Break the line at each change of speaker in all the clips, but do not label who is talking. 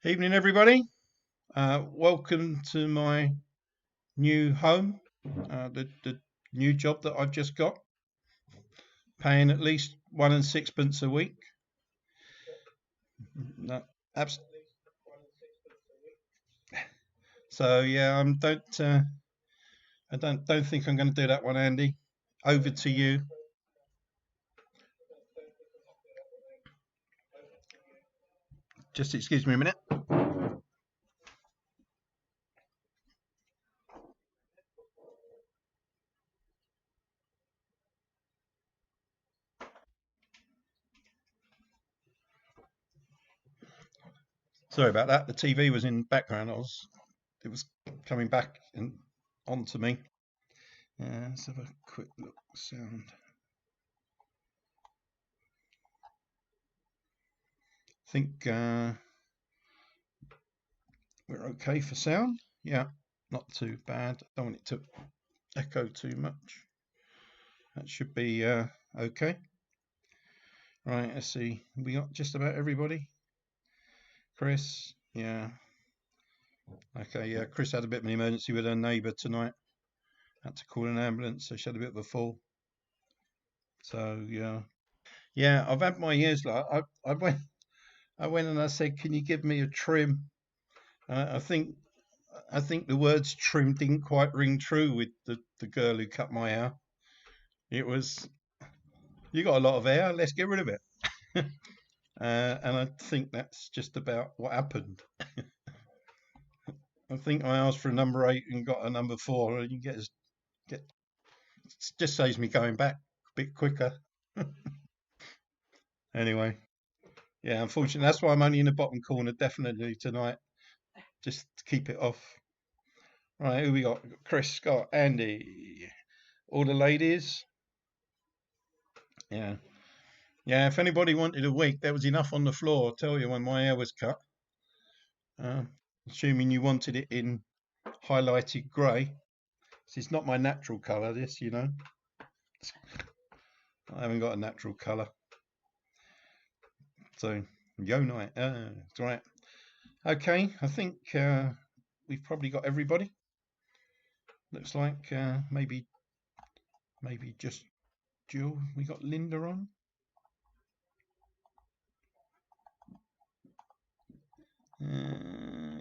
Evening, everybody. Welcome to my new home, the new job that I've just got, paying at least 1 and 6pence a week. No, abs- so yeah, I don't think I'm going to do that one, Andy. Over to you. Just excuse me a minute. Sorry about that. The TV was in the background. It was coming back and onto me. Let's have a quick look. Sound. I think we're okay for sound. Yeah, not too bad. Don't want it to echo too much. That should be okay. Right, let's see. We got just about everybody. Chris, yeah. Okay, yeah. Chris had a bit of an emergency with her neighbour tonight. Had to call an ambulance, so she had a bit of a fall. So yeah. I've had my ears like I went and I said, "Can you give me a trim?" I think the words "trim" didn't quite ring true with the girl who cut my hair. It was, "You got a lot of hair. Let's get rid of it." And I think that's just about what happened. I think I asked for a number 8 and got a number 4, and you get it just saves me going back a bit quicker. Anyway, yeah, unfortunately, that's why I'm only in the bottom corner definitely tonight, just to keep it off. Right, who we got? Chris, Scott, Andy, all the ladies. Yeah, yeah. If anybody wanted a wig, there was enough on the floor. I'll tell you when my hair was cut. Uh, Assuming you wanted it in highlighted grey. This is not my natural colour. This. I haven't got a natural colour. So, yo night. That's right. Okay, I think we've probably got everybody. Looks like maybe just Jill. We got Linda on.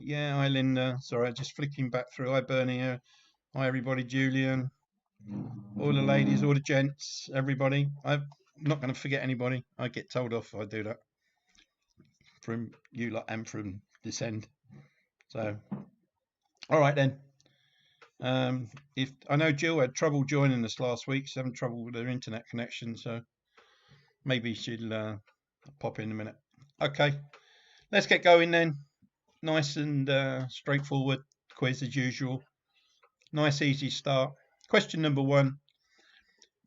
Yeah, hi Linda. Sorry, just flicking back through. Hi Bernie. Hi everybody. Julian. All the ladies, all the gents, everybody. I'm not going to forget anybody. I get told off if I do that from you lot and from this end. So, all right then. If I know Jill had trouble joining us last week, she's having trouble with her internet connection, so maybe she'll pop in a minute. Okay, let's get going then. Nice and straightforward quiz as usual. Nice, easy start. Question number 1.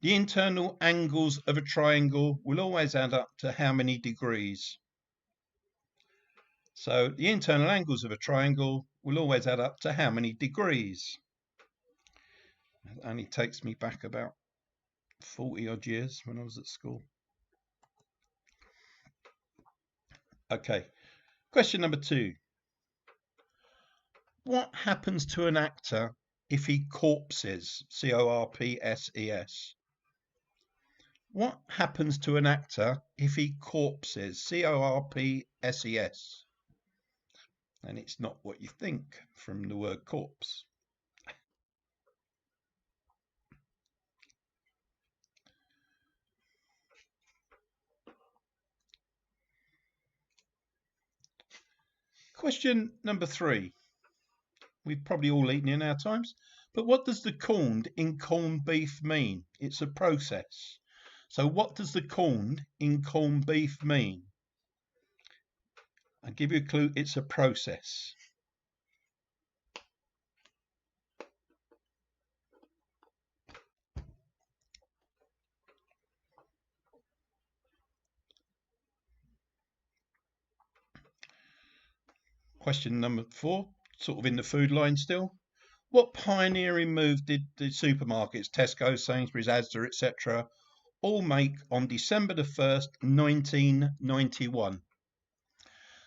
The internal angles of a triangle will always add up to how many degrees? So the internal angles of a triangle will always add up to how many degrees? It only takes me back about 40 odd years when I was at school. Okay, question number 2. What happens to an actor if he corpses? corpses. What happens to an actor if he corpses? corpses. And it's not what you think from the word corpse. Question number 3. We've probably all eaten in our times, but what does the corned in corned beef mean? It's a process. So what does the corned in corned beef mean? I'll give you a clue, it's a process. Question number 4, sort of in the food line still. What pioneering move did the supermarkets, Tesco, Sainsbury's, Asda, etc., all make on December the 1st, 1991?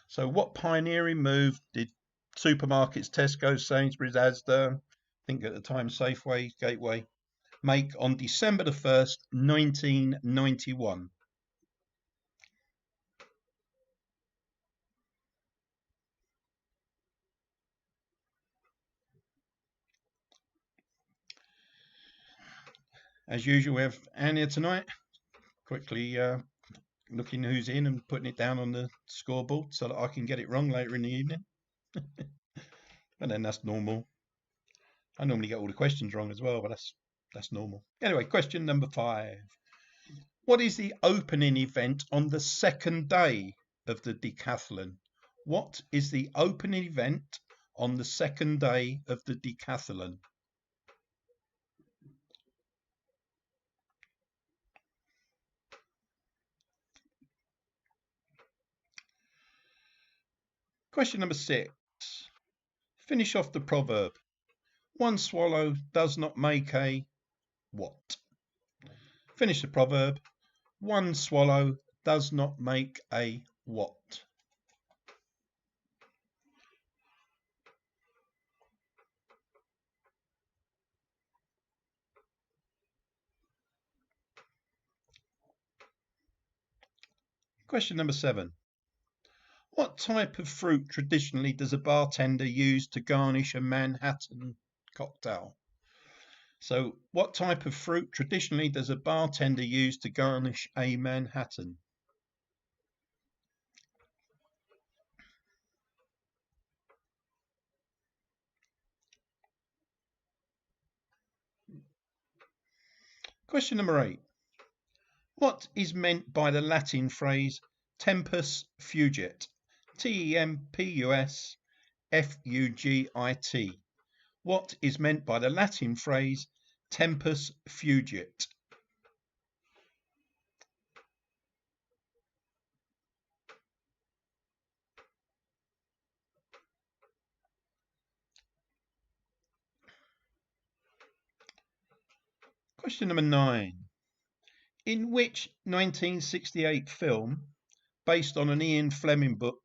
So what pioneering move did supermarkets, Tesco, Sainsbury's, Asda, I think at the time Safeway, Gateway, make on December the 1st, 1991? As usual, we have Anne here tonight. Quickly looking who's in and putting it down on the scoreboard so that I can get it wrong later in the evening. But then that's normal. I normally get all the questions wrong as well, but that's normal. Anyway, question number 5. What is the opening event on the second day of the decathlon? What is the opening event on the second day of the decathlon? Question number 6. Finish off the proverb. One swallow does not make a what? Finish the proverb. One swallow does not make a what? Question number 7. What type of fruit traditionally does a bartender use to garnish a Manhattan cocktail? So, what type of fruit traditionally does a bartender use to garnish a Manhattan? Question number 8. What is meant by the Latin phrase tempus fugit? Tempus fugit. What is meant by the Latin phrase tempus fugit? Question number 9. In which 1968 film, based on an Ian Fleming book,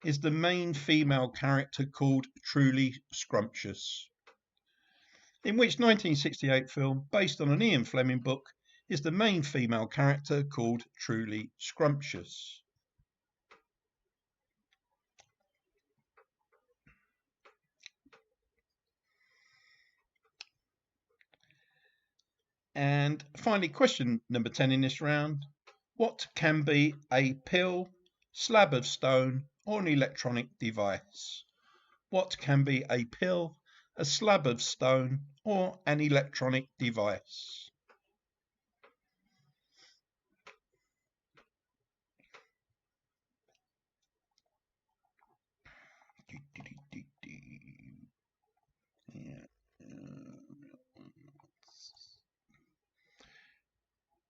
is the main female character called Truly Scrumptious? In which 1968 film, based on an Ian Fleming book, is the main female character called Truly Scrumptious? And finally, question number 10 in this round. What can be a pill, slab of stone, or an electronic device? What can be a pill, a slab of stone, or an electronic device?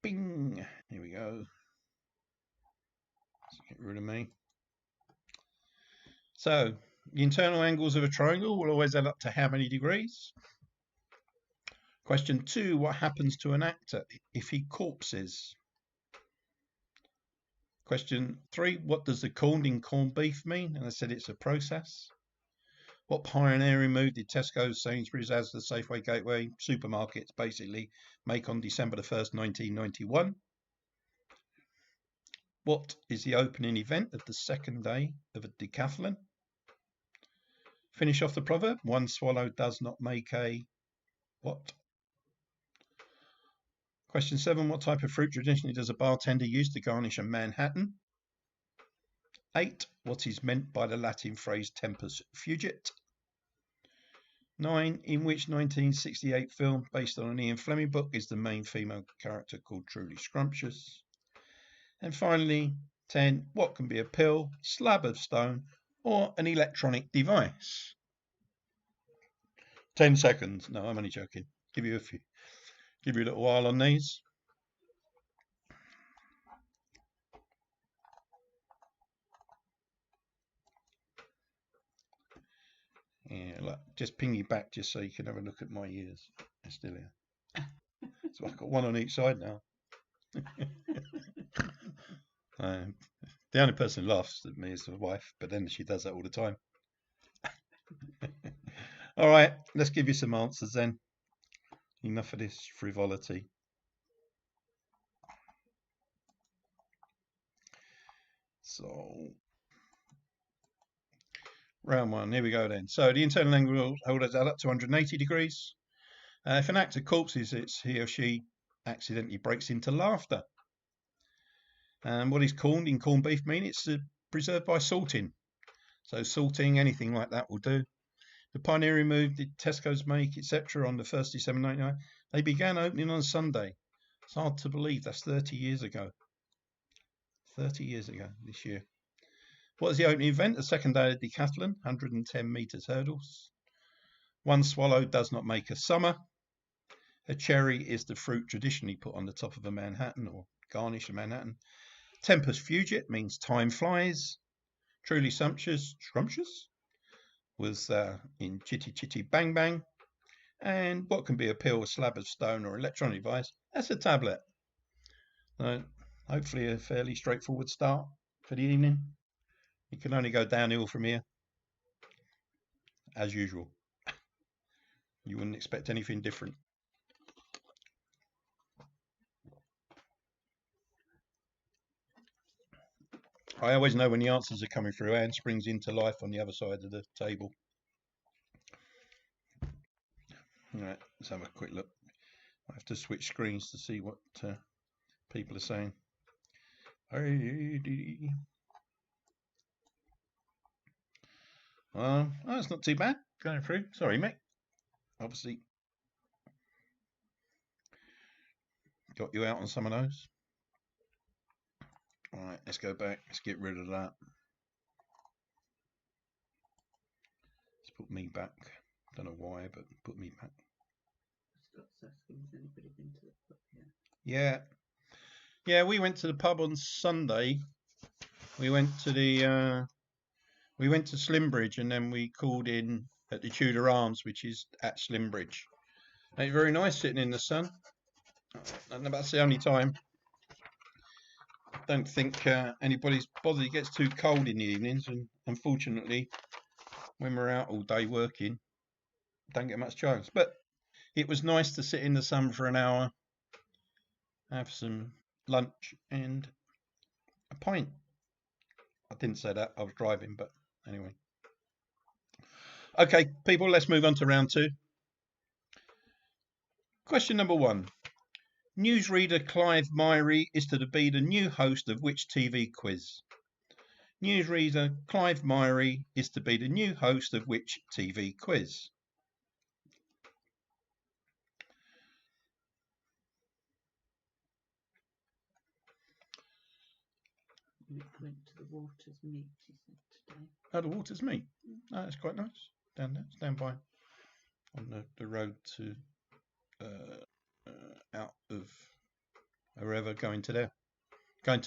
Bing! Here we go. Let's get rid of me. So, the internal angles of a triangle will always add up to how many degrees? Question 2. What happens to an actor if he corpses? Question 3. What does the corned in corned beef mean? And I said it's a process. What pioneering move did Tesco, Sainsbury's, Asda, Safeway, Gateway, supermarkets basically make on December the 1st, 1991? What is the opening event of the second day of a decathlon? Finish off the proverb. One swallow does not make a what? Question 7. What type of fruit traditionally does a bartender use to garnish a Manhattan? 8. What is meant by the Latin phrase tempus fugit? 9. In which 1968 film, based on an Ian Fleming book, is the main female character called Truly Scrumptious? And finally, 10. What can be a pill, slab of stone, or an electronic device? 10 seconds. No, I'm only joking. Give you a little while on these. Yeah, look, just ping you back just so you can have a look at my ears. They're still here. So I've got one on each side now. The only person who laughs at me is the wife, but then she does that all the time. All right, let's give you some answers then. Enough of this frivolity. So, round one, here we go then. So the internal angle holds add up to 180 degrees. If an actor corpses, it's he or she accidentally breaks into laughter. And what is corned in corned beef mean? It's preserved by salting. So salting, anything like that will do. The pioneering move did Tesco's make, etc. on the 1st December 1999. They began opening on Sunday. It's hard to believe that's 30 years ago. 30 years ago this year. What is the opening event? The second day of decathlon, 110 metres hurdles. One swallow does not make a summer. A cherry is the fruit traditionally put on the top of a Manhattan or garnish a Manhattan. Tempus fugit means time flies. Truly scrumptious was in Chitty Chitty Bang Bang. And what can be a pill, a slab of stone, or electronic device? That's a tablet. So hopefully a fairly straightforward start for the evening. It can only go downhill from here, as usual. You wouldn't expect anything different. I always know when the answers are coming through. Anne springs into life on the other side of the table. All right, let's have a quick look. I have to switch screens to see what people are saying. That's not too bad going through. Sorry, mate. Obviously, got you out on some of those. All right, let's go back. Let's get rid of that. Let's put me back. Don't know why, but put me back. Yeah, we went to the pub on Sunday. We went to Slimbridge, and then we called in at the Tudor Arms, which is at Slimbridge. It's very nice sitting in the sun, and that's the only time. Don't think anybody's bothered. It gets too cold in the evenings, and unfortunately, when we're out all day working, don't get much chance. But it was nice to sit in the sun for an hour, have some lunch and a pint. I didn't say that, I was driving, but anyway. Okay, people, let's move on to round two. Question number one. Newsreader Clive Myrie is to be the new host of which TV quiz? Newsreader Clive Myrie is to be the new host of which TV quiz?
We went to the Waters Meet, he said today.
Oh, the Waters Meet. Oh, that's quite nice. Down there, stand by on the road to out of wherever, going to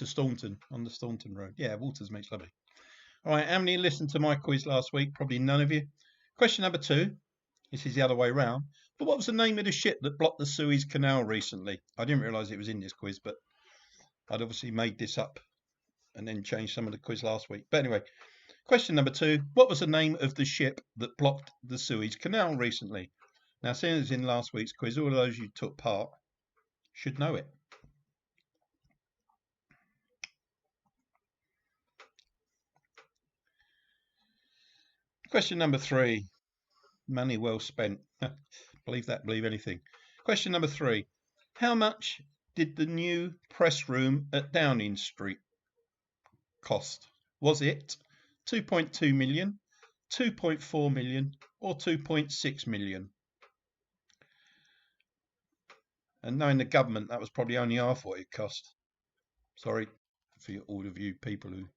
Staunton, on the Staunton Road. Yeah, Waters Meet's lovely. All right, how many listened to my quiz last week? Probably none of you. Question number two. This is the other way round. But what was the name of the ship that blocked the Suez Canal recently? I didn't realise it was in this quiz, but I'd obviously made this up and then changed some of the quiz last week. But anyway, question number two. What was the name of the ship that blocked the Suez Canal recently? Now, seeing as in last week's quiz, all of those who took part should know it. Question number three. Money well spent. Believe that, believe anything. Question number three. How much did the new press room at Downing Street cost? Was it 2.2 million, 2.4 million, or 2.6 million? And knowing the government, that was probably only half what it cost. Sorry for all of you people who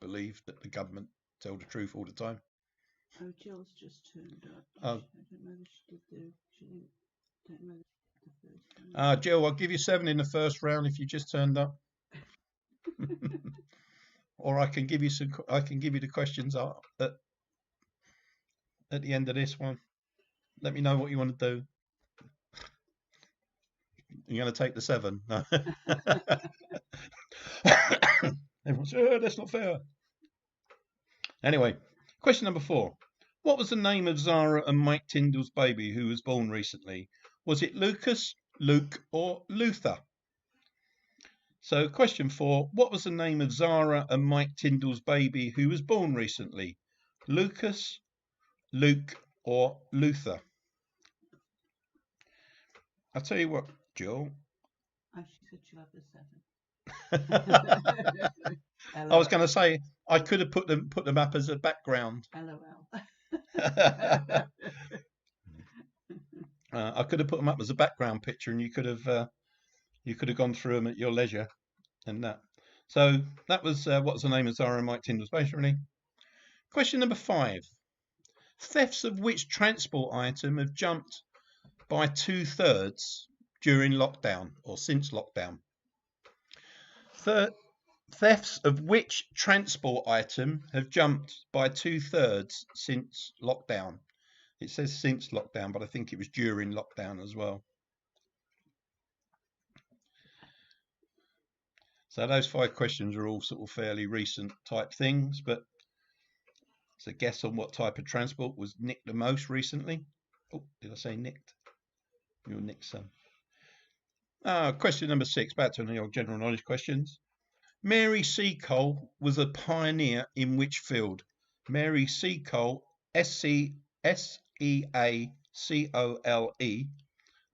believe that the government tell the truth all the time.
Oh, Jill's just turned up.
Oh.
I don't know if she did don't know the first one.
Jill, I'll give you 7 in the first round if you just turned up. Or I can give you the questions at the end of this one. Let me know what you want to do. You're going to take the 7? No. Everyone says, oh, that's not fair. Anyway, question number 4. What was the name of Zara and Mike Tyndall's baby who was born recently? Was it Lucas, Luke, or Luther? So question 4. What was the name of Zara and Mike Tyndall's baby who was born recently? Lucas, Luke, or Luther? I'll tell you what, Jill.
Oh, she said she'll have the 7.
I was going to say I could have put them up as a background.
LOL.
I could have put them up as a background picture, and you could have gone through them at your leisure, and that. So that was what's the name of Zara and Mike Tyndall's baby, really. Question number 5. Thefts of which transport item have jumped by 2/3 during lockdown or since lockdown? Thefts of which transport item have jumped by 2/3 since lockdown? It says since lockdown, but I think it was during lockdown as well. So those 5 questions are all sort of fairly recent type things, but it's a guess on what type of transport was nicked the most recently. Oh, did I say nicked? You're nicked some. Question number 6, back to the old general knowledge questions. Mary Seacole was a pioneer in which field? Mary Seacole, S-E-A-C-O-L-E,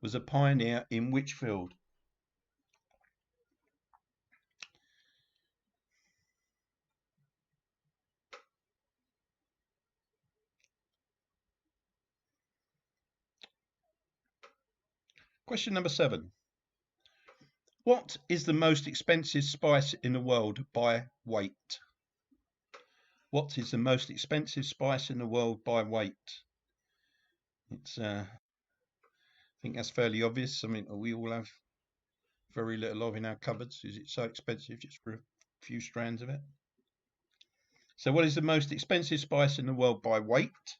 was a pioneer in which field? Question number 7. What is the most expensive spice in the world by weight? What is the most expensive spice in the world by weight? It's I think that's fairly obvious. I mean, we all have very little of in our cupboards. Is it so expensive just for a few strands of it? So what is the most expensive spice in the world by weight?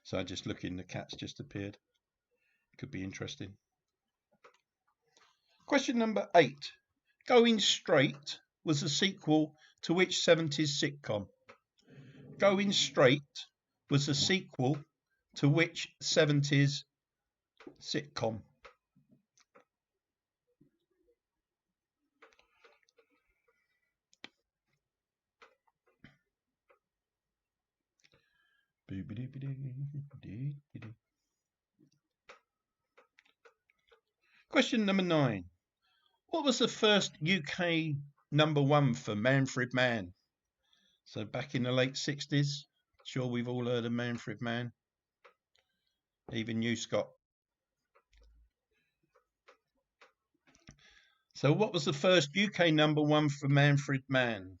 So just looking, the cat's just appeared. Could be interesting. Question number 8. Going Straight was a sequel to which 70s sitcom? Going Straight was a sequel to which 70s sitcom? Question number 9. What was the first UK #1 for Manfred Mann? So back in the late 60s, sure we've all heard of Manfred Mann. Even you, Scott. So what was the first UK #1 for Manfred Mann?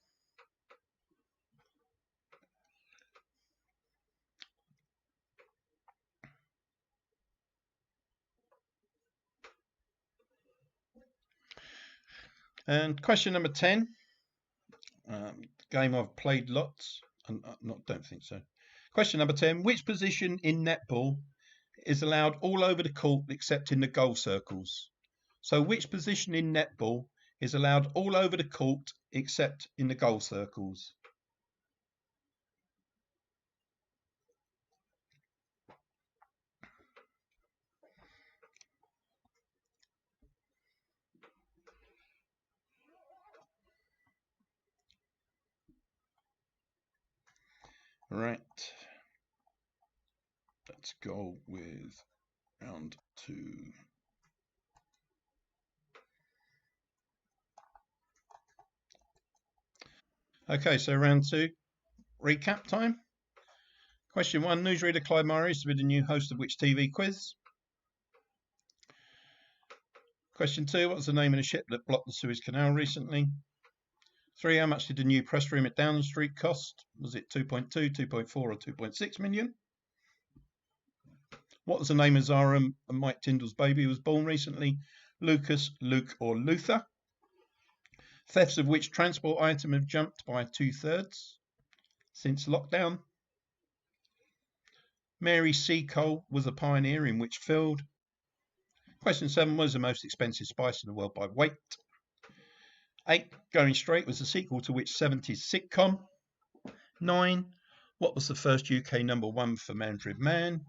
And question number 10. Game I've played lots. Don't think so. Question number 10. Which position in netball is allowed all over the court except in the goal circles? So which position in netball is allowed all over the court except in the goal circles? Right. Let's go with round 2. Okay, so round 2, recap time. Question 1, newsreader Clyde Murray is to be the new host of which TV quiz? Question 2, what was the name of the ship that blocked the Suez Canal recently? 3, how much did the new press room at Downing Street cost? Was it 2.2, 2.4 or 2.6 million? What was the name of Zara and Mike Tyndall's baby who was born recently? Lucas, Luke or Luther? Thefts of which transport item have jumped by 2/3 since lockdown? Mary Seacole was a pioneer in which field? Question 7, what is the most expensive spice in the world by weight? 8, Going Straight was the sequel to which 70s sitcom? 9, what was the first UK #1 for Manfred Mann?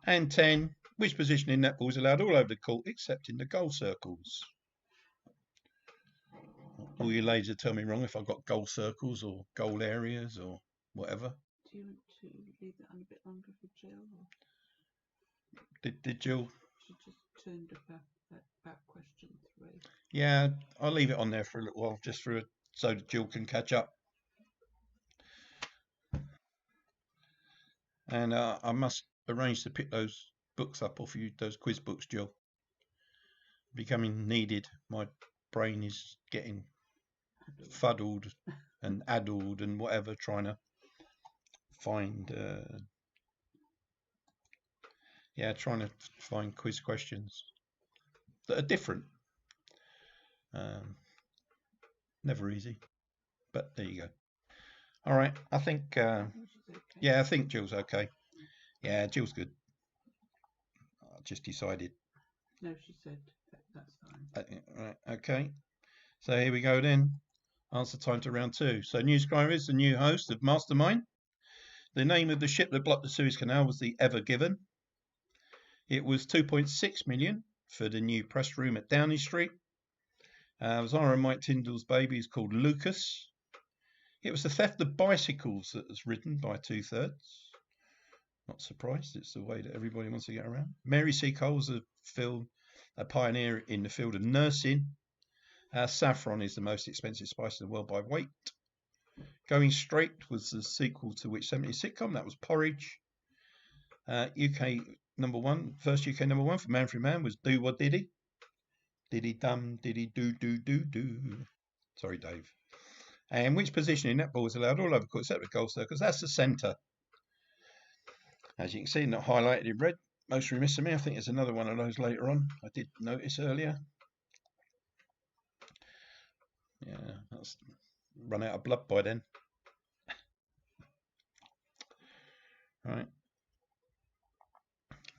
And 10, which position in netball is allowed all over the court except in the goal circles? All you ladies will tell me wrong if I've got goal circles or goal areas or whatever.
Do you want to leave it on a bit longer for Jill? Or
Did Jill?
she just turned up at question 3.
Yeah, I'll leave it on there for a little while, just so that Jill can catch up. And I must arrange to pick those books up off you, those quiz books, Jill. Becoming needed. My brain is getting fuddled and addled and whatever, trying to find quiz questions that are different. Never easy, but there you go. All right, I think
I think she's okay.
yeah, I think Jill's okay. Yeah, Jill's good. I just decided.
No, she said that's fine.
Right, okay. So here we go then. Answer time to round 2. So New Scriber is the new host of Mastermind. The name of the ship that blocked the Suez Canal was the Ever Given. It was 2.6 million for the new press room at Downing Street. Zara and Mike Tyndall's baby is called Lucas. It was the theft of bicycles that was written by 2/3. Not surprised, it's the way that everybody wants to get around. Mary C. Cole's a pioneer in the field of nursing. Saffron is the most expensive spice in the world by weight. Going Straight was the sequel to which 70s sitcom? That was Porridge. UK #1, first UK #1 for Manfred Mann was Do What Diddy? Diddy Dum, Diddy Do Do Do Do. Sorry, Dave. And which position in netball is allowed all over court except with goal circles? That's the centre. As you can see, not highlighted in red. Most remiss of me. I think there's another one of those later on. I did notice earlier. Yeah, that's run out of blood by then. Right.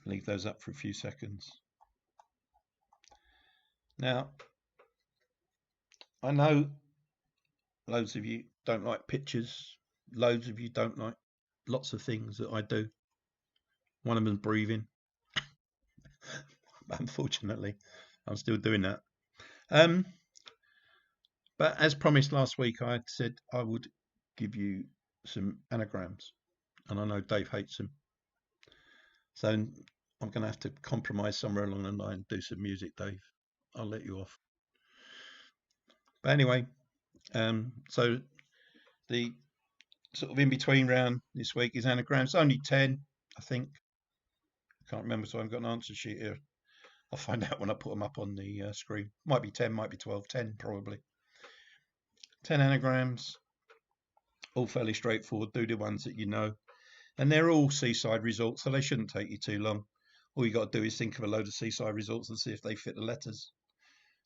Leave those up for a few seconds. Now, I know loads of you don't like pictures. Loads of you don't like lots of things that I do. One of them is breathing. Unfortunately, I'm still doing that. But as promised last week, I said I would give you some anagrams. And I know Dave hates them. So I'm going to have to compromise somewhere along the line and do some music, Dave. I'll let you off. But anyway, so the sort of in-between round this week is anagrams. Only 10, I think. I can't remember, so I've got an answer sheet here. I'll find out when I put them up on the screen. Might be 10, might be 12. 10 probably. 10 anagrams. All fairly straightforward. Do the ones that you know. And they're all seaside results, so they shouldn't take you too long. All you got to do is think of a load of seaside results and see if they fit the letters.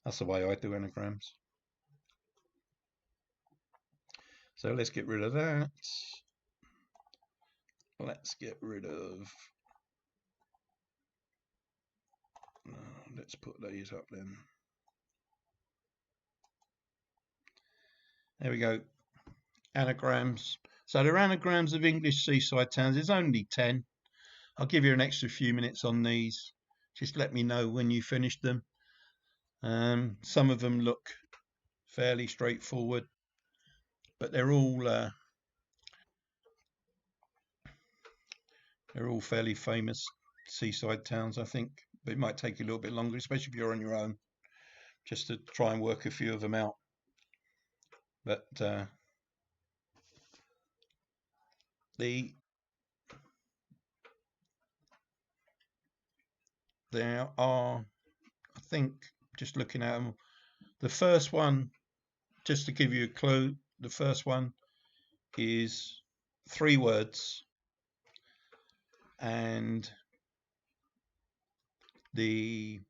That's the way I do anagrams. So let's get rid of that. Let's get rid of... let's put these up then. There we go. Anagrams. So they're anagrams of English seaside towns. There's only 10. I'll give you an extra few minutes on these. Just let me know when you finished them. Some of them look fairly straightforward, but they're all fairly famous seaside towns, I think. But it might take you a little bit longer, especially if you're on your own, just to try and work a few of them out. But there are, I think, just looking at them, the first one, just to give you a clue, the first one is 3 words, and the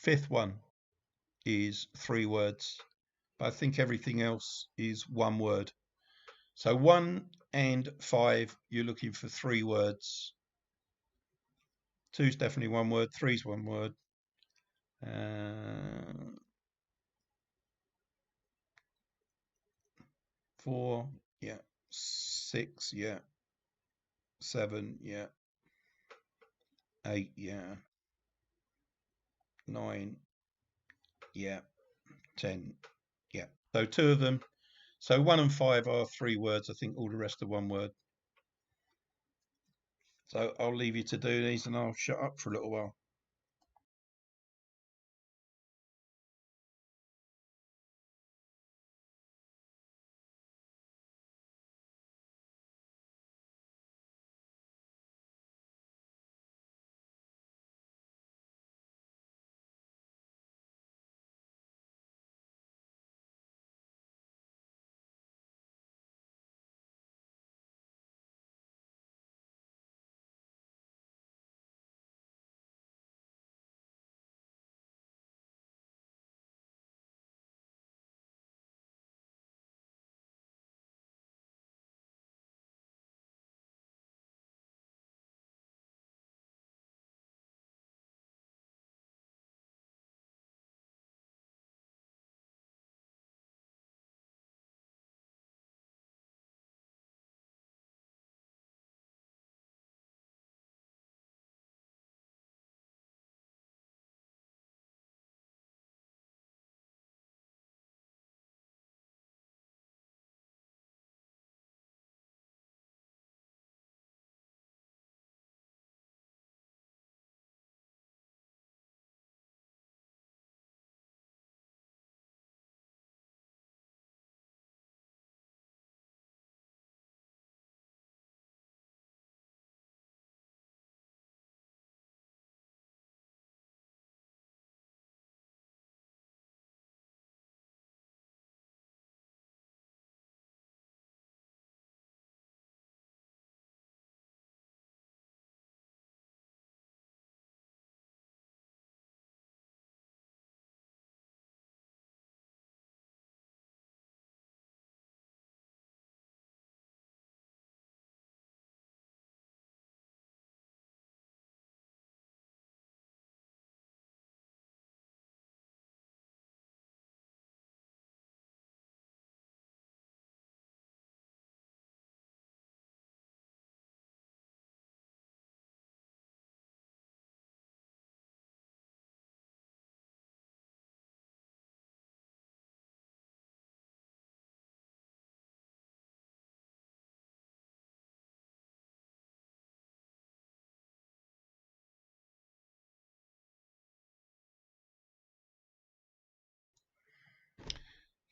5th one is 3 words, but I think everything else is 1 word. So 1 and 5, you're looking for 3 words. 2's definitely 1 word, 3's 1 word. 4, yeah. 6, yeah. 7, yeah. 8, yeah. 9, yeah. 10, yeah. So 2 of them. So 1 and 5 are 3 words. I think all the rest are 1 word. So I'll leave you to do these and I'll shut up for a little while.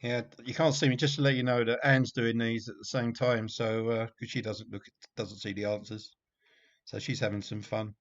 Yeah, you can't see me. Just to let you know that Anne's doing these at the same time, so because she doesn't see the answers, so she's having some fun.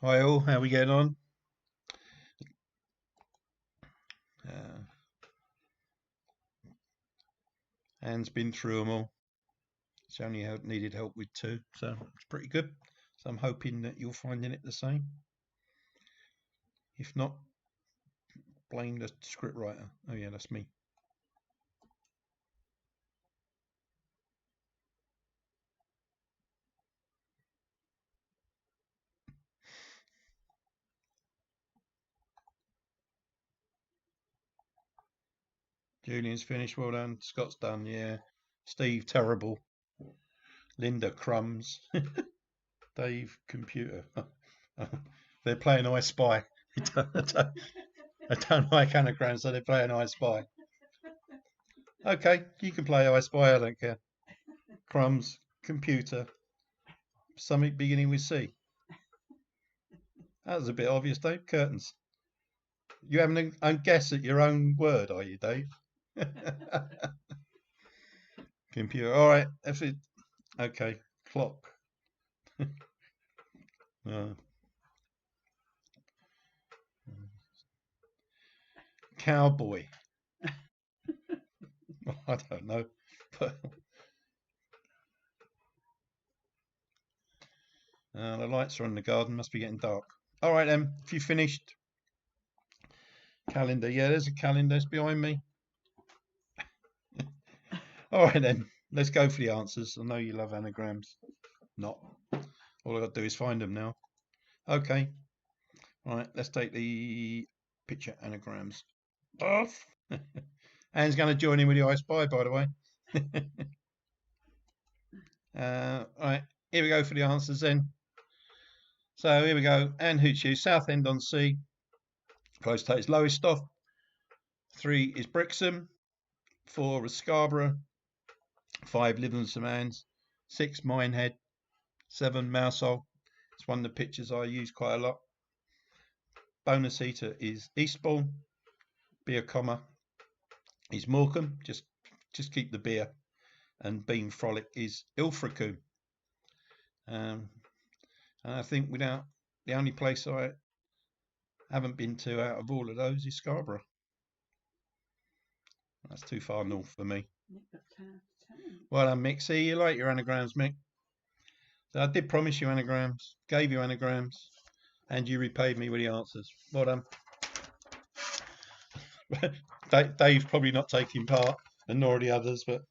Hi all, how we getting on? Anne's been through them all. She only needed help with 2, so it's pretty good. So I'm hoping that you're finding it the same. If not, blame the scriptwriter. Oh yeah, that's me. Julian's finished, well done. Scott's done, yeah. Steve, terrible. Linda, crumbs. Dave, computer. They're playing I Spy. I don't like anagrams, so they're playing I Spy. Okay, you can play I Spy, I don't care. Crumbs, computer, something beginning with C. That was a bit obvious, Dave. Curtains. You having a guess at your own word, are you, Dave? Computer. All right. If it. Okay. Clock. Cowboy. I don't know. But the lights are on in the garden. Must be getting dark. All right then. If you finished. Calendar. Yeah, there's a calendar. It's behind me. All right then. Let's go for the answers. I know you love anagrams. Not. All I got to do is find them now. Okay. All right. Let's take the picture anagrams off. Anne's going to join in with the I Spy, by the way. Right, here we go for the answers then. So here we go. Anne Hoochie, Southend on Sea. Postcode is Lowestoft. 3 is Brixham. 4 is Scarborough. 5 Livingston Anns. 6 Minehead. 7 Mousehole. It's one of the pictures I use quite a lot. Bonus eater is Eastbourne. Beer comma is Morecambe. Just keep the beer. And Bean Frolic is Ilfracombe. And I think without the only place I haven't been to out of all of those is Scarborough. That's too far north for me. Well done, Mick. See, you like your anagrams, Mick. So I did promise you anagrams, gave you anagrams, and you repaid me with the answers. Well done. Dave's probably not taking part, and nor are the others, but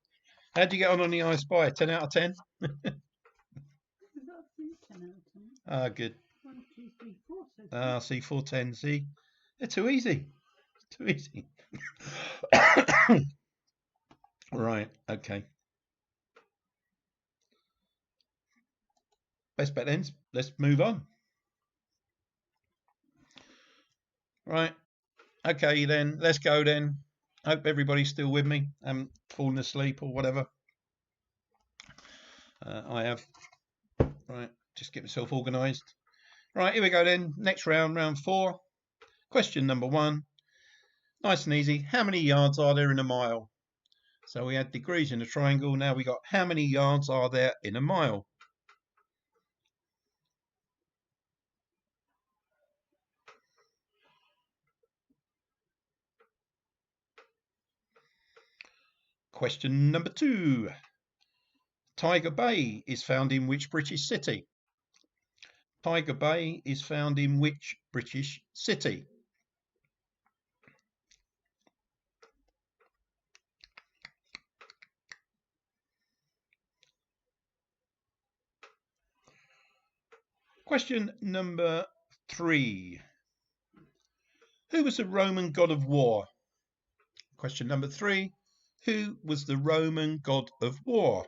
how'd you get on the I Spy? 10 out of 10? Ah, good.
1, 2, 3, 4.
Ah, see, 4 10. See, they're too easy. Too easy. Right, okay. Best bet ends. Let's move on. Right. Okay, then. Let's go then. Hope everybody's still with me. Haven't fallen asleep or whatever. I have. Right. Just get myself organised. Right, here we go then. Next round, round 4. Question number 1. Nice and easy. How many yards are there in a mile? So we had degrees in a triangle. Now we got how many yards are there in a mile? Question number 2. Tiger Bay is found in which British city? Tiger Bay is found in which British city? Question number 3. Who was the Roman god of war? Question number 3. Who was the Roman god of war?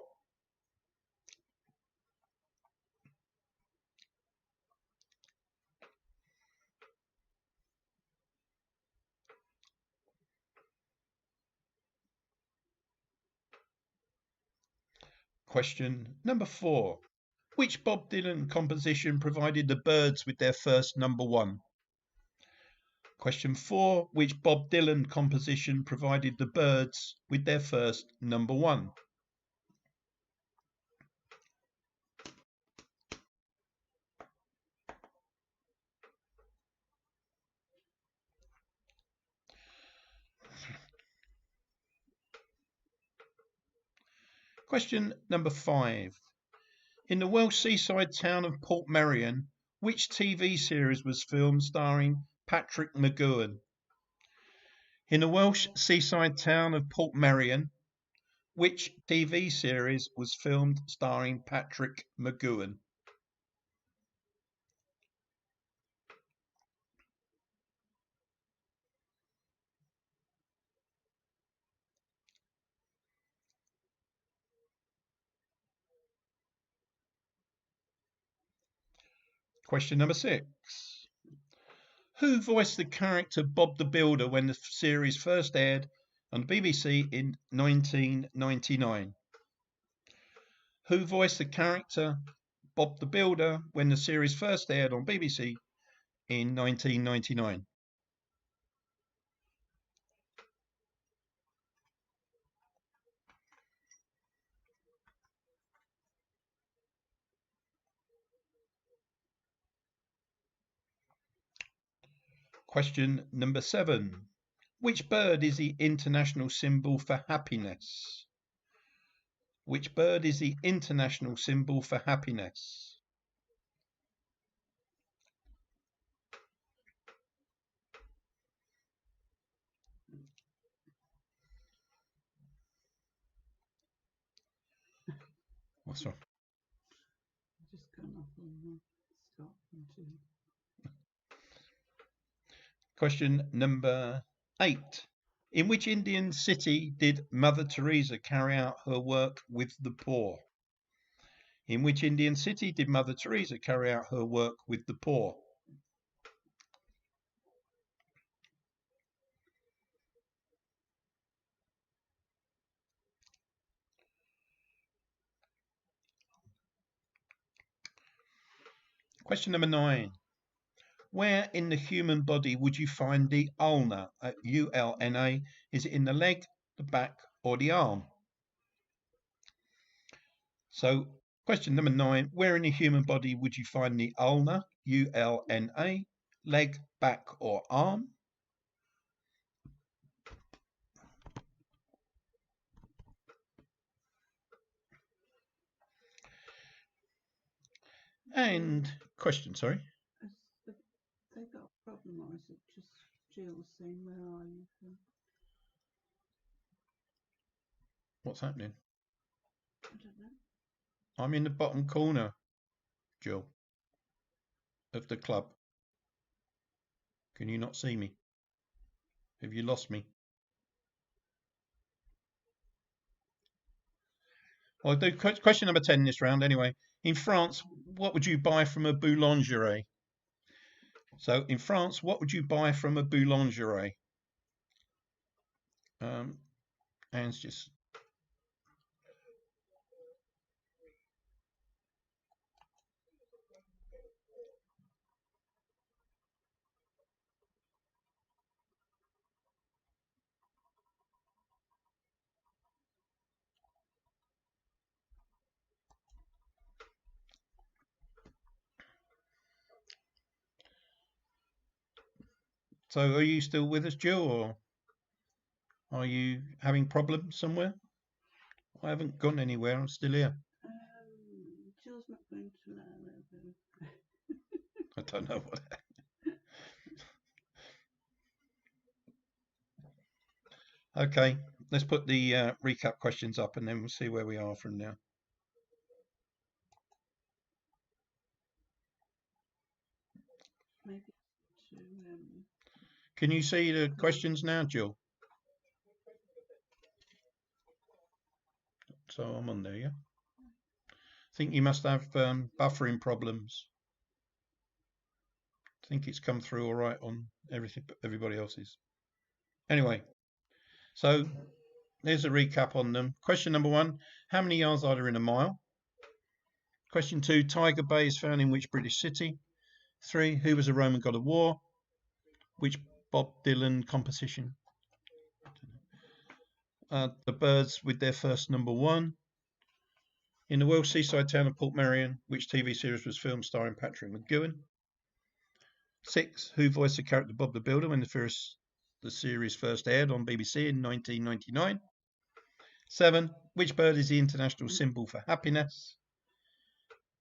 Question number 4. Which Bob Dylan composition provided the Byrds with their first number 1? Question 4. Which Bob Dylan composition provided the Byrds with their first number 1? Question number 5. In the Welsh seaside town of Portmeirion, which TV series was filmed starring Patrick McGoohan? In the Welsh seaside town of Portmeirion, which TV series was filmed starring Patrick McGoohan? Question number 6. Who voiced the character Bob the Builder when the series first aired on the BBC in 1999? Who voiced the character Bob the Builder when the series first aired on BBC in 1999? Question number 7. Which bird is the international symbol for happiness? Which bird is the international symbol for happiness? What's wrong?
Just gone off on the stop and two.
Question number 8. In which Indian city did Mother Teresa carry out her work with the poor? In which Indian city did Mother Teresa carry out her work with the poor? Question number 9. Where in the human body would you find the ulna, U-L-N-A? Is it in the leg, the back, or the arm? So, question number 9. Where in the human body would you find the ulna, U-L-N-A? Leg, back, or arm? And question, sorry.
They got a problem, or is it just Jill saying, where are you?
What's happening?
I don't know.
I'm in the bottom corner, Jill, of the club. Can you not see me? Have you lost me? I'll do question number 10 this round anyway. In France, what would you buy from a boulangerie? So in France, what would you buy from a boulangerie? Anne's just... So are you still with us, Jill, or are you having problems somewhere? I haven't gone anywhere. I'm still here.
Jill's not going to allow it.
I don't know what. Okay, let's put the recap questions up and then we'll see where we are from now.
Maybe to
Can you see the questions now, Jill? So I'm on there, yeah? I think you must have buffering problems. I think it's come through all right on everybody else's. Anyway, so there's a recap on them. Question number 1, how many yards are there in a mile? Question 2, Tiger Bay is found in which British city? 3, who was a Roman god of war? Which Bob Dylan composition? The birds with their first number 1. In the Welsh seaside town of Portmeirion, which TV series was filmed starring Patrick McGoohan? 6, who voiced the character Bob the Builder when the series first aired on BBC in 1999? 7, Which bird is the international symbol for happiness?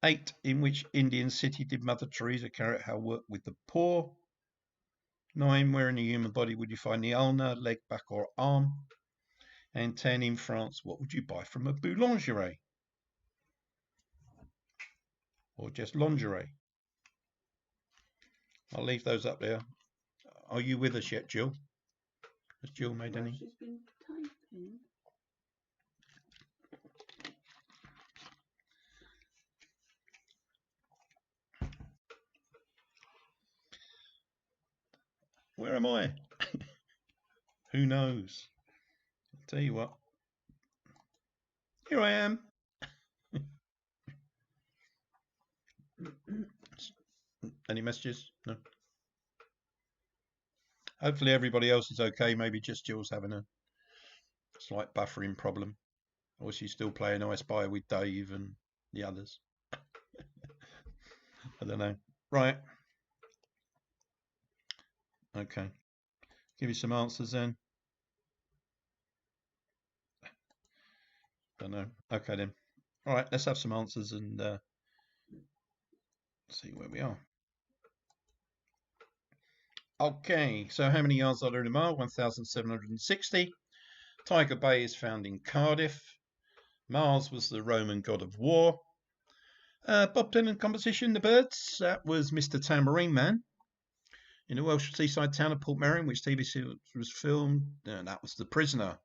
8. In which Indian city did Mother Teresa carry out her work with the poor? 9. Where in the human body would you find the ulna, leg, back, or arm? And 10. In France, what would you buy from a boulangerie? Or just lingerie? I'll leave those up there. Are you with us yet, Jill? Has Jill made any?
She's been typing.
Where am I? Who knows? I'll tell you what. Here I am. Any messages? No. Hopefully everybody else is okay. Maybe just Jill's having a slight buffering problem. Or she's still playing I Spy with Dave and the others. I don't know. Right. Okay. Give you some answers then. Don't know. Okay then. All right, let's have some answers and see where we are. Okay, so how many yards are there in a mile? 1,760. Tiger Bay is found in Cardiff. Mars was the Roman god of war. Bob Dylan composition, The Birds. That was Mr. Tambourine Man. In the Welsh seaside town of Portmeirion, which TV series was filmed, that was The Prisoner.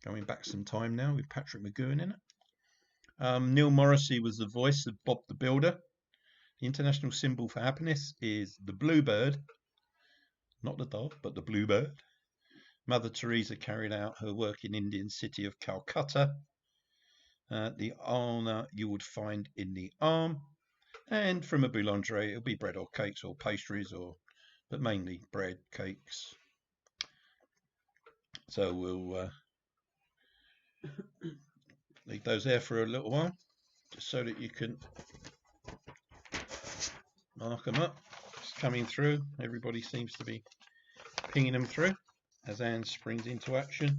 Going back some time now with Patrick McGoohan in it. Neil Morrissey was the voice of Bob the Builder. The international symbol for happiness is the bluebird. Not the dove, but the bluebird. Mother Teresa carried out her work in Indian city of Calcutta. The ulna you would find in the arm. And from a boulangerie, it'll be bread or cakes or pastries, but mainly bread, cakes. So we'll leave those there for a little while, just so that you can mark them up. It's coming through. Everybody seems to be pinging them through as Anne springs into action.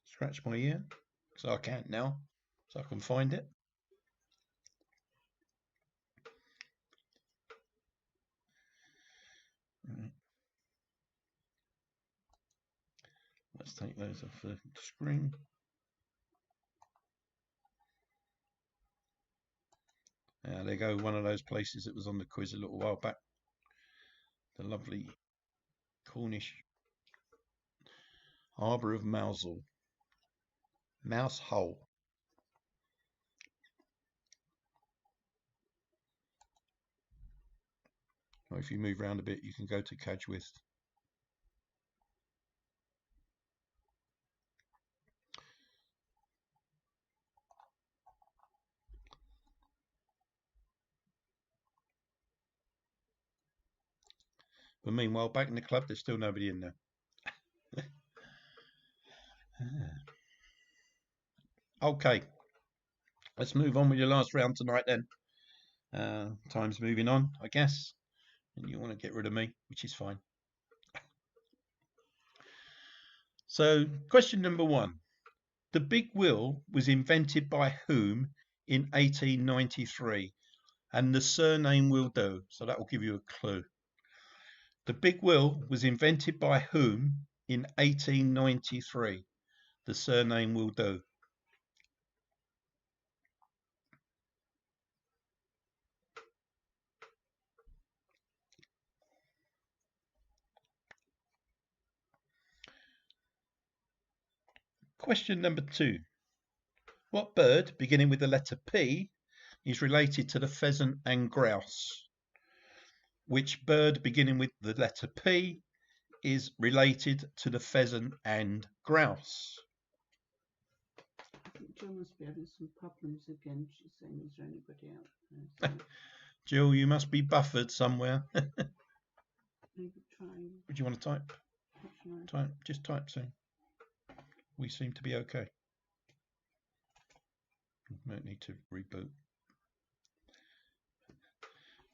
Scratch my ear, so I can't now, so I can find it. Right. Let's take those off the screen. There you go, one of those places that was on the quiz a little while back. The lovely Cornish harbour of Mousehole. Mousehole. Or if you move around a bit, you can go to Cadgwith. But meanwhile, back in the club, there's still nobody in there. Okay, let's move on with your last round tonight then. Time's moving on, I guess. And you want to get rid of me, which is fine. So, question number 1. The big wheel was invented by whom in 1893? And the surname will do, so that will give you a clue. The big wheel was invented by whom in 1893? The surname will do. Question number 2. What bird, beginning with the letter P, is related to the pheasant and grouse? Which bird, beginning with the letter P, is related to the pheasant and grouse?
I think Jill must be having some problems again. She's saying, is there anybody out there?
Jill, you must be buffered somewhere.
Maybe try.
Would you want to type? Type, just type soon. We seem to be okay. Might need to reboot.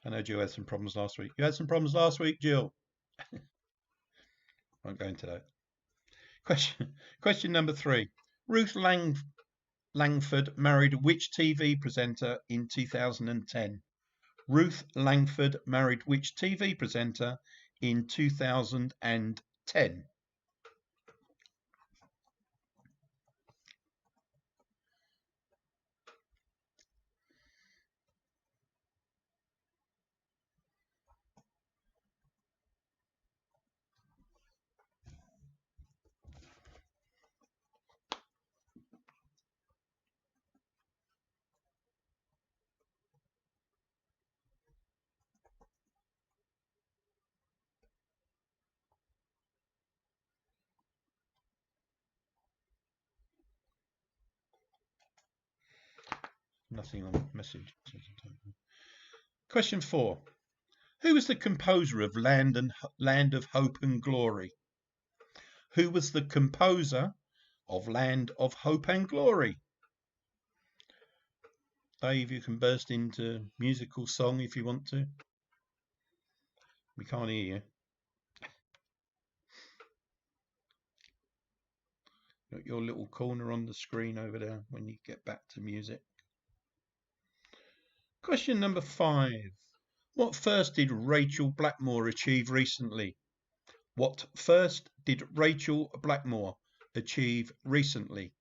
I know Jill had some problems last week. You had some problems last week, Jill. Won't go into that. Question number 3. Ruth Langford married which TV presenter in 2010? Ruth Langford married which TV presenter in 2010? Nothing on message. Question 4. Who was the composer of Land of Hope and Glory? Who was the composer of Land of Hope and Glory? Dave, you can burst into musical song if you want to. We can't hear you. Got your little corner on the screen over there when you get back to music. Question number 5. What first did Rachel Blackmore achieve recently? What first did Rachel Blackmore achieve recently?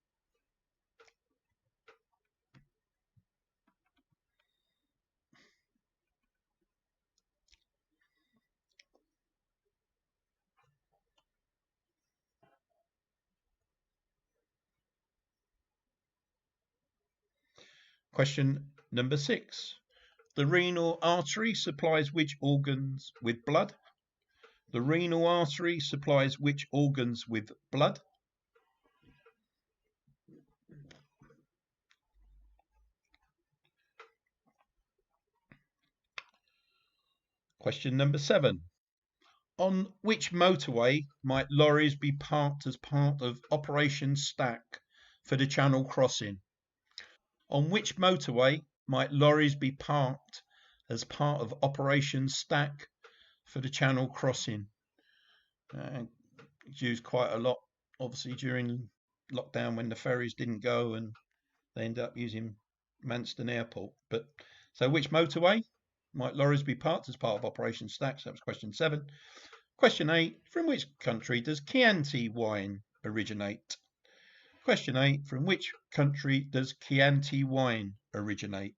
Question number 6. The renal artery supplies which organs with blood? The renal artery supplies which organs with blood? Question number 7. On which motorway might lorries be parked as part of Operation Stack for the Channel crossing? On which motorway might lorries be parked as part of Operation Stack for the Channel crossing? It's used quite a lot, obviously, during lockdown when the ferries didn't go and they ended up using Manston Airport. But so which motorway might lorries be parked as part of Operation Stack? So that was question 7. Question 8. From which country does Chianti wine originate? Question 8. From which country does Chianti wine originate?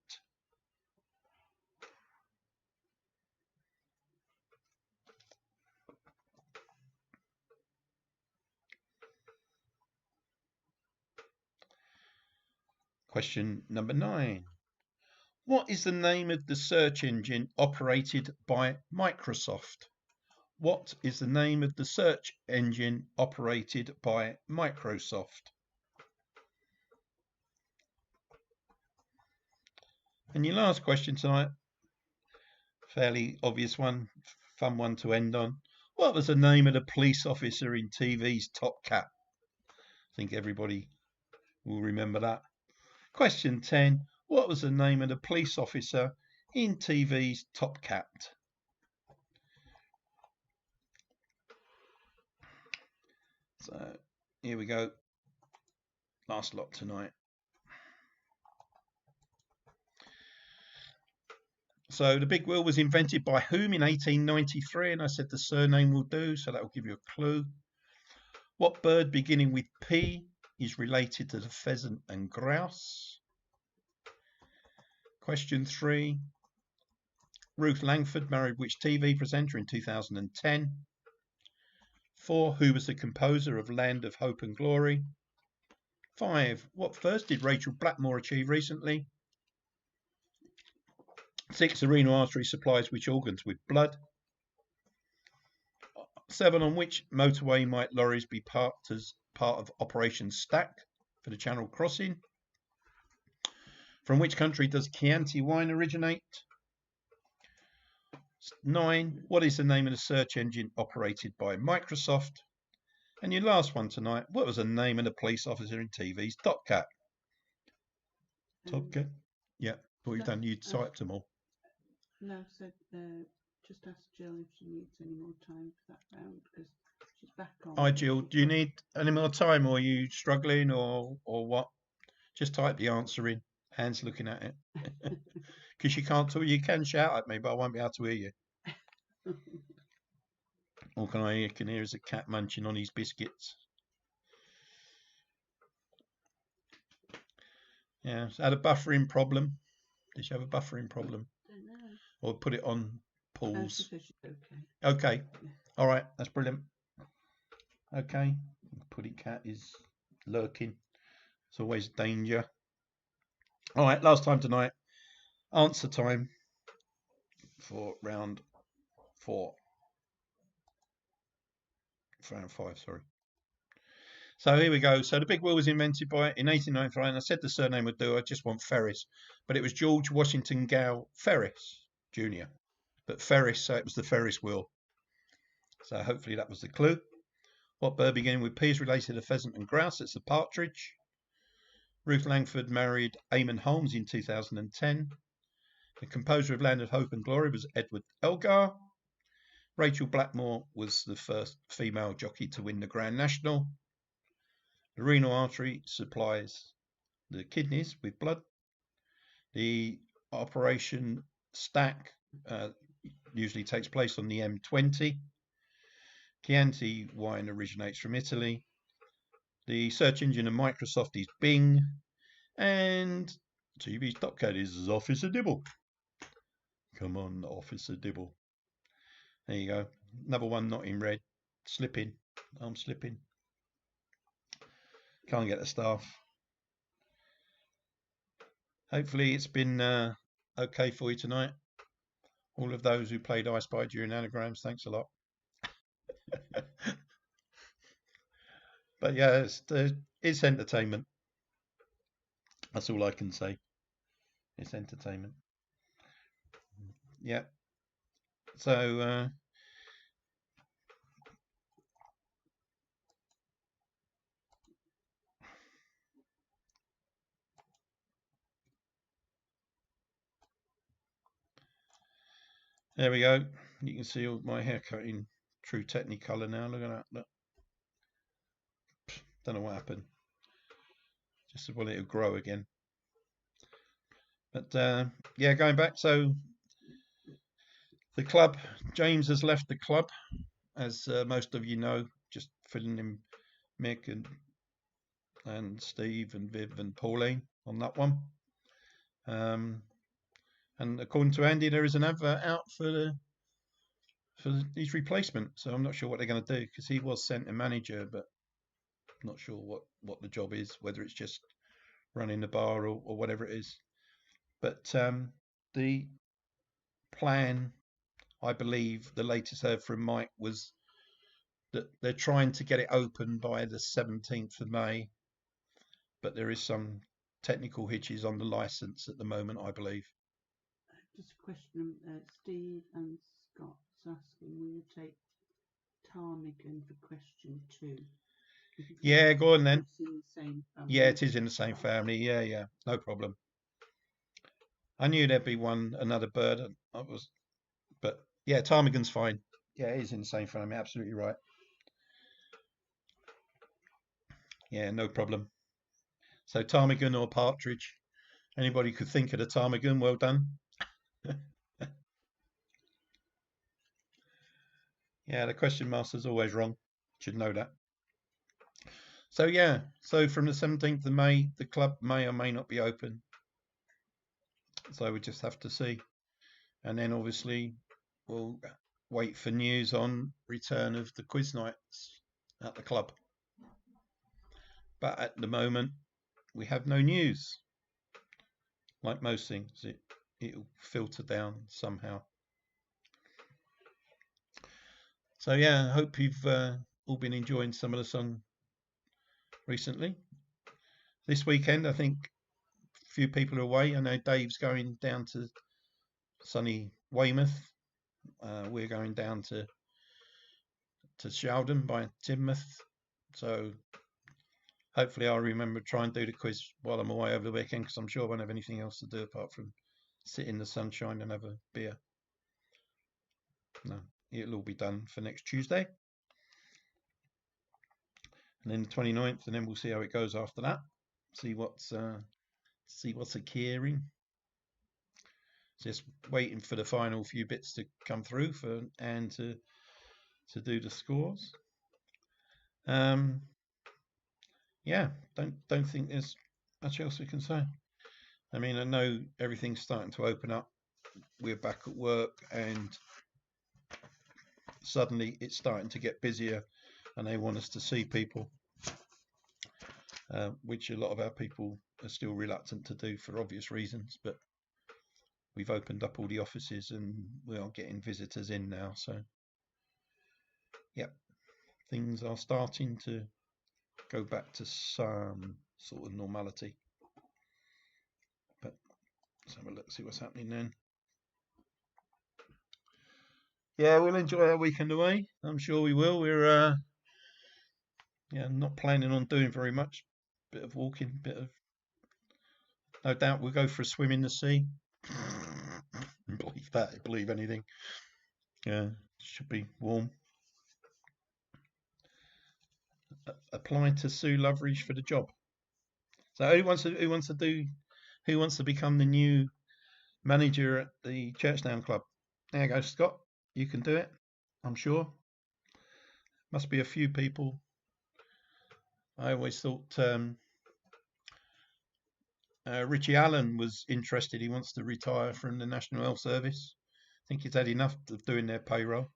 Question number 9. What is the name of the search engine operated by Microsoft? What is the name of the search engine operated by Microsoft? And your last question tonight, fairly obvious one, fun one to end on. What was the name of the police officer in TV's Top Cat? I think everybody will remember that. Question 10. What was the name of the police officer in TV's Top Cat? So here we go. Last lot tonight. So the big wheel was invented by whom in 1893? And I said the surname will do, so that will give you a clue. What bird beginning with P is related to the pheasant and grouse? Question 3. Ruth Langford married which TV presenter in 2010? 4. Who was the composer of Land of Hope and Glory? 5. What first did Rachel Blackmore achieve recently? 6. The renal artery supplies which organs with blood? 7. On which motorway might lorries be parked as part of Operation Stack for the Channel crossing? From which country does Chianti wine originate? 9. What is the name of the search engine operated by Microsoft? And your last one tonight, what was the name of the police officer in TV's Top Cat? Top Cat? Yeah, what you've done, you typed them all.
No, I said just ask Jill if she needs any more time for that round because She's back on.
Hi, Jill. Do you need any more time, or are you struggling, or what? Just type the answer in. Hands looking at it. Because you can't talk. You can shout at me, but I won't be able to hear you. All I can hear is a cat munching on his biscuits. Yeah, had a buffering problem. Did you have a buffering problem?
Don't know.
Or put it on pause?
She says she's okay.
Okay.
Yeah.
All right. That's brilliant. Okay. Putty cat is lurking. It's always danger. All right. Last time tonight. Answer time for round 4. For round 5, sorry. So here we go. So the big wheel was invented in 1893, and I said the surname would do. I just want Ferris, but it was George Washington Gow Ferris Jr. But Ferris, so it was the Ferris wheel. So hopefully that was the clue. What bird beginning with P is related to pheasant and grouse? It's the partridge. Ruth Langford married Eamon Holmes in 2010. The composer of Land of Hope and Glory was Edward Elgar. Rachel Blackmore was the first female jockey to win the Grand National. The renal artery supplies the kidneys with blood. The Operation Stack usually takes place on the M20. Chianti wine originates from Italy. The search engine of Microsoft is Bing. And TV's top cat is Officer Dibble. Come on, Officer Dibble. There you go. Another one not in red. Slipping. I'm slipping. Can't get the staff. Hopefully it's been okay for you tonight. All of those who played I Spy during anagrams, thanks a lot. But yeah, it's entertainment. That's all I can say. It's entertainment. Yeah. So there we go. You can see all my haircut in true Technicolor now. Look at that. Look. Don't know what happened. Just want it to grow again. But yeah, going back. So the club, James has left the club, as most of you know. Just filling in Mick and Steve and Viv and Pauline on that one. And according to Andy, there is an advert out for his replacement. So I'm not sure what they're going to do, because he was sent a manager, but I'm not sure what the job is, whether it's just running the bar or whatever it is. But the plan, I believe, the latest heard from Mike was that they're trying to get it open by the 17th of May, but there is some technical hitches on the license at the moment, I believe.
Just a question, Steve and Scott's asking, will you take ptarmigan for question 2?
Yeah, go on then.
It's in the same family.
Yeah, it is in the same family. Yeah, no problem. I knew there'd be another bird. But yeah, ptarmigan's fine. Yeah, it is in the same family. Absolutely right. Yeah, no problem. So ptarmigan or partridge. Anybody could think of the ptarmigan. Well done. Yeah, the question master's always wrong. Should know that. So yeah, so from the 17th of May, the club may or may not be open. So we just have to see. And then obviously we'll wait for news on return of the quiz nights at the club. But at the moment, we have no news. Like most things, it'll filter down somehow. So yeah, I hope you've all been enjoying some of the song recently. This weekend, I think a few people are away. I know Dave's going down to sunny Weymouth. We're going down to Sheldon by Teignmouth. So hopefully I'll remember to try and do the quiz while I'm away over the weekend, because I'm sure I won't have anything else to do apart from sit in the sunshine and have a beer. No, it'll all be done for next Tuesday. and then the 29th, and then we'll see how it goes after that. See what's occurring. Just waiting for the final few bits to come through for Anne to do the scores. Yeah, don't think there's much else we can say. I mean, I know everything's starting to open up. We're back at work, and suddenly it's starting to get busier, and they want us to see people, which a lot of our people are still reluctant to do for obvious reasons. But we've opened up all the offices, and we are getting visitors in now. So, yeah, things are starting to go back to some sort of normality. But let's have a look, see what's happening then. Yeah, we'll enjoy our weekend away. I'm sure we will. We're not planning on doing very much. Bit of walking, no doubt we'll go for a swim in the sea. Believe that, believe anything. Yeah, should be warm. Apply to Sue Loveridge for the job. So who wants to become the new manager at the Churchdown club? There you go, Scott. You can do it, I'm sure. Must be a few people. I always thought Richie Allen was interested. He wants to retire from the National Health Service. I think he's had enough of doing their payroll.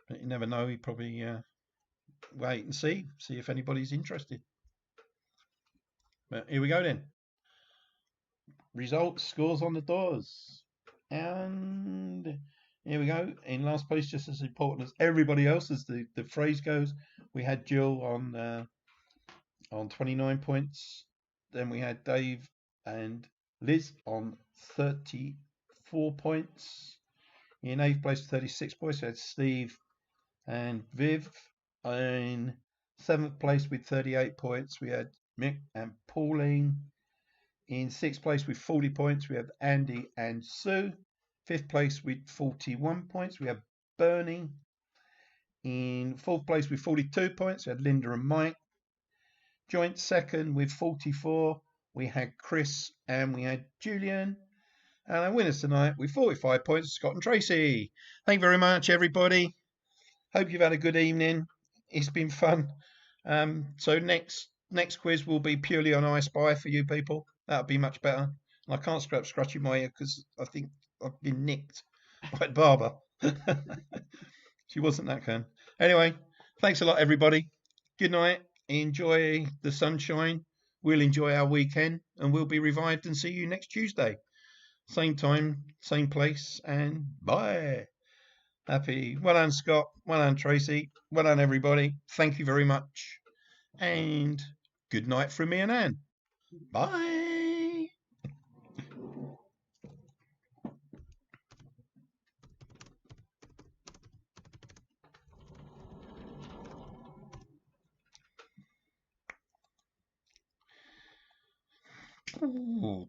But you never know. He probably wait and see if anybody's interested. But here we go then. Results, scores on the doors. And here we go. In last place, just as important as everybody else, as the phrase goes, we had Jill on 29 points. Then we had Dave and Liz on 34 points. In 8th place, 36 points, we had Steve and Viv. In 7th place with 38 points, we had Mick and Pauline. In 6th place with 40 points, we have Andy and Sue. 5th place with 41 points, we have Bernie. In 4th place with 42 points, we had Linda and Mike. Joint 2nd with 44, we had Chris and we had Julian. And our winners tonight with 45 points, Scott and Tracy. Thank you very much, everybody. Hope you've had a good evening. It's been fun. So next quiz will be purely on I Spy for you people. That'll be much better. And I can't scratching my ear because I think I've been nicked by Barbara. She wasn't that kind. Anyway, thanks a lot, everybody. Good night. Enjoy the sunshine. We'll enjoy our weekend, and we'll be revived and see you next Tuesday. Same time, same place, and bye. Happy. Well done, Scott. Well done, Tracy. Well done, everybody. Thank you very much. And good night from me and Anne. Bye. Ooh.